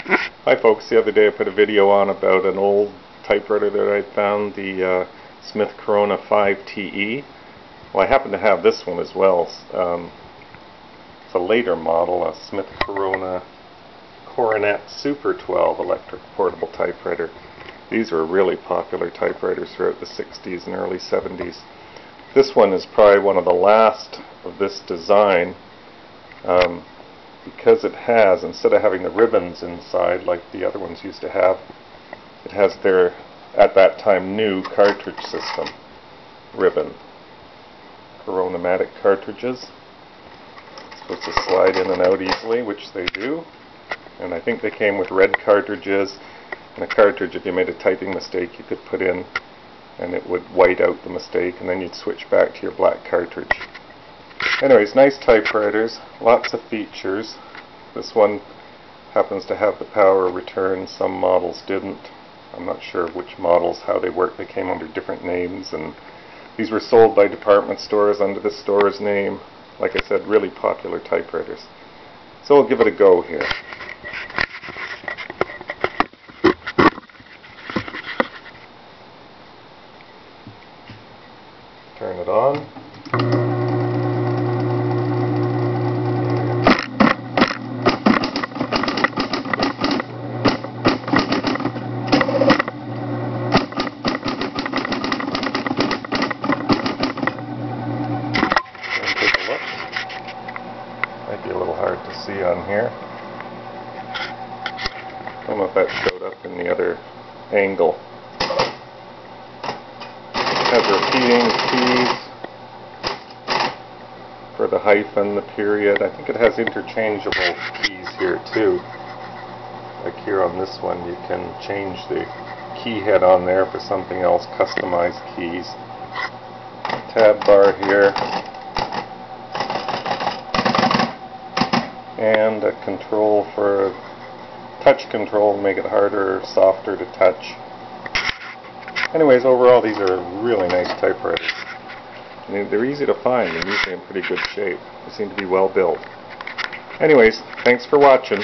Hi folks, the other day I put a video on about an old typewriter that I found, the Smith Coronet 5TE. Well, I happen to have this one as well. It's a later model, a Smith Coronet Super 12 electric portable typewriter. These were really popular typewriters throughout the 60s and early 70s. This one is probably one of the last of this design. Because it has, instead of having the ribbons inside like the other ones used to have, it has their, at that time, new cartridge system ribbon. Coronet cartridges. It's supposed to slide in and out easily, which they do. And I think they came with red cartridges, and a cartridge, if you made a typing mistake, you could put in and it would white out the mistake, and then you'd switch back to your black cartridge. Anyways, nice typewriters, lots of features. This one happens to have the power return, some models didn't. I'm not sure which models, how they work. They came under different names, and these were sold by department stores under the store's name. Like I said, really popular typewriters. So we'll give it a go here. Turn it on. Might be a little hard to see on here. I don't know if that showed up in the other angle. It has repeating keys for the hyphen, the period. I think it has interchangeable keys here too. Like here on this one, you can change the key head on there for something else, customized keys. Tab bar here. And a control for touch control, make it harder or softer to touch. Anyways, overall these are really nice typewriters. And they're easy to find and usually in pretty good shape. They seem to be well built. Anyways, thanks for watching.